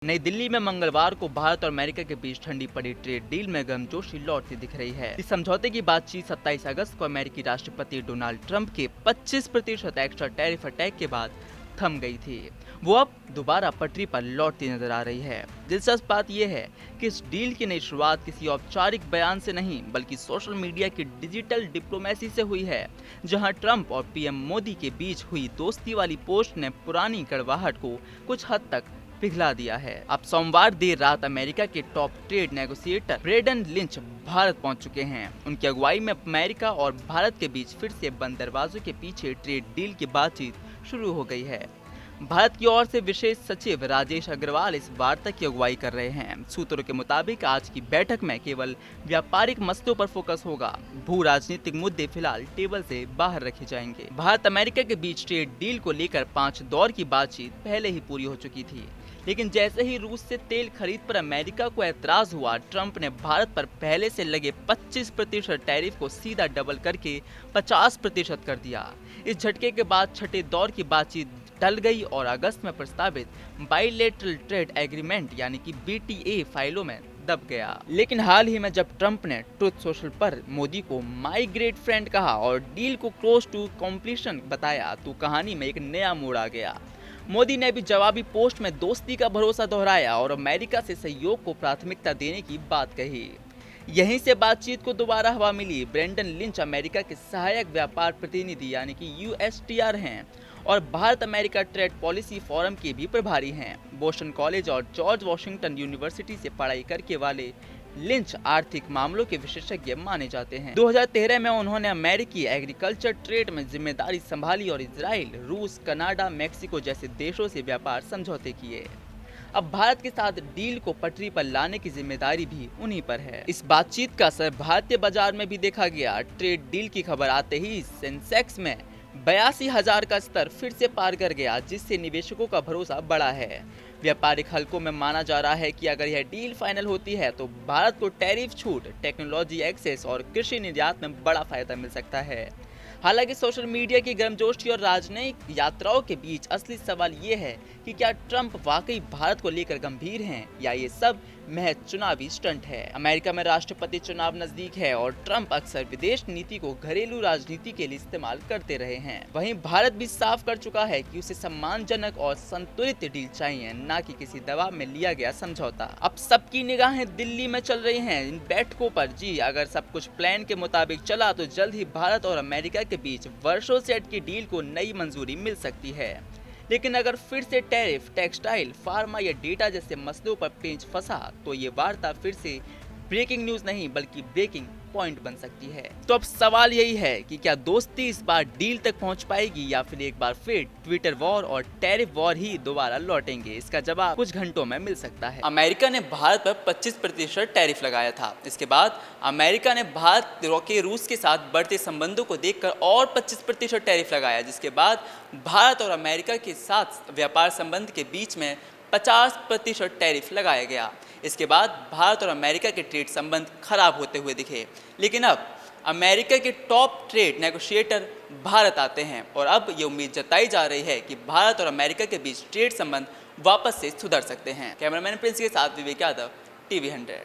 नई दिल्ली में मंगलवार को भारत और अमेरिका के बीच ठंडी पड़ी ट्रेड डील में गर्मजोशी लौटती दिख रही है। इस समझौते की बातचीत 27 अगस्त को अमेरिकी राष्ट्रपति डोनाल्ड ट्रंप के 25% एक्स्ट्रा टैरिफ अटैक के बाद थम गई थी। वो अब दोबारा पटरी पर लौटती नजर आ रही है। दिलचस्प बात यह है कि इस डील की नई शुरुआत किसी औपचारिक बयान से नहीं बल्कि सोशल मीडिया की डिजिटल डिप्लोमेसी से हुई है, जहां ट्रंप और पीएम मोदी के बीच हुई दोस्ती वाली पोस्ट ने पुरानी कड़वाहट को कुछ हद तक पिघला दिया है। अब सोमवार देर रात अमेरिका के top trade negotiator Brendan Lynch Bharat पहुंच चुके हैं। उनकी अगुवाई में अमेरिका और भारत के बीच फिर से बंद दरवाजों के पीछे ट्रेड डील की बातचीत शुरू हो गई है। भारत की ओर से विशेष सचिव राजेश अग्रवाल इस वार्ता की अगुवाई कर रहे हैं। सूत्रों के मुताबिक आज की बैठक में केवल व्यापारिक मसलों पर फोकस होगा। भू राजनीतिक मुद्दे फिलहाल टेबल से बाहर रखे जाएंगे। भारत अमेरिका के बीच ट्रेड डील को लेकर 5 दौर की बातचीत पहले ही पूरी हो चुकी थी, लेकिन जैसे ही रूस से तेल खरीद पर अमेरिका को ऐतराज हुआ, ट्रंप ने भारत पर पहले से लगे 25% टैरिफ को सीधा डबल करके 50% कर दिया। इस झटके के बाद छठे दौर की बातचीत टल गई और अगस्त में प्रस्तावित बाइलेटरल ट्रेड एग्रीमेंट यानी कि BTA फाइलों में दब गया। लेकिन हाल ही में जब ट्रंप ने ट्रुथ सोशल पर मोदी को माय ग्रेट फ्रेंड कहा और डील को क्लोज टू कंप्लीशन बताया, तो कहानी में एक नया मोड़ आ गया। मोदी ने भी जवाबी पोस्ट में दोस्ती का भरोसा दोहराया और अमेरिका से सहयोग को प्राथमिकता देने की बात कही। यहीं से बातचीत को दोबारा हवा मिली। ब्रेंडन लिंच अमेरिका के सहायक व्यापार प्रतिनिधि यानी कि USTR हैं और Bharat America trade policy forum के भी प्रभारी हैं। बोस्टन कॉलेज और जॉर्ज वॉशिंगटन यूनिवर्सिटी से पढ़ाई करके वाले लिंच आर्थिक मामलों के विशेषज्ञ माने जाते हैं। 2013 में उन्होंने अमेरिकी एग्रीकल्चर ट्रेड में जिम्मेदारी संभाली और इजराइल, रूस, कनाडा, मेक्सिको जैसे देशों से व्यापार समझौते किए। अब भारत के साथ डील को पटरी पर लाने की जिम्मेदारी भी उन्हीं पर है। इस बातचीत का असर भारतीय बाजार में भी देखा गया। ट्रेड डील की खबर आते ही सेंसेक्स में 82,000 का स्तर फिर से पार कर गया, जिससे निवेशकों का भरोसा बढ़ा है। व्यापारिक हलकों में माना जा रहा है कि अगर यह डील फाइनल होती है तो भारत को टैरिफ छूट, टेक्नोलॉजी एक्सेस और कृषि निर्यात में बड़ा फायदा मिल सकता है। हालांकि सोशल मीडिया की गर्मजोशी और राजनयिक यात्राओं के बीच असली सवाल ये है कि क्या ट्रंप वाकई भारत को लेकर गंभीर हैं या ये सब महज चुनावी स्टंट है। अमेरिका में राष्ट्रपति चुनाव नजदीक है और ट्रंप अक्सर विदेश नीति को घरेलू राजनीति के लिए इस्तेमाल करते रहे हैं। वहीं भारत भी साफ कर चुका है कि उसे सम्मानजनक और संतुलित डील चाहिए, न कि किसी दबाव में लिया गया समझौता। अब सबकी निगाहें दिल्ली में चल रही हैं इन बैठकों पर। जी, अगर सब कुछ प्लान के मुताबिक चला तो जल्द ही भारत और अमेरिका के बीच वर्षों से अटकी डील को नई मंजूरी मिल सकती है। लेकिन अगर फिर से टैरिफ, टेक्सटाइल, फार्मा या डेटा जैसे मसलों पर पेंच फंसा तो ये वार्ता फिर से ब्रेकिंग न्यूज नहीं बल्कि ब्रेकिंग पॉइंट बन सकती है। तो अब सवाल यही है कि क्या दोस्ती इस बार डील तक पहुंच पाएगी या फिर एक बार फिर ट्विटर वॉर और टैरिफ वॉर ही दोबारा लौटेंगे। इसका जवाब कुछ घंटों में मिल सकता है। अमेरिका ने भारत पर 25% टैरिफ लगाया था। इसके बाद अमेरिका ने भारत के रूस के साथ बढ़ते संबंधों को देखकर और 25% टैरिफ लगाया, जिसके बाद भारत और अमेरिका के साथ व्यापार संबंध के बीच में 50% टैरिफ लगाया गया। इसके बाद भारत और अमेरिका के ट्रेड संबंध खराब होते हुए दिखे। लेकिन अब अमेरिका के टॉप ट्रेड नेगोशिएटर भारत आते हैं और अब ये उम्मीद जताई जा रही है कि भारत और अमेरिका के बीच ट्रेड संबंध वापस से सुधर सकते हैं। कैमरामैन प्रिंस के साथ विवेक यादव, TV 100।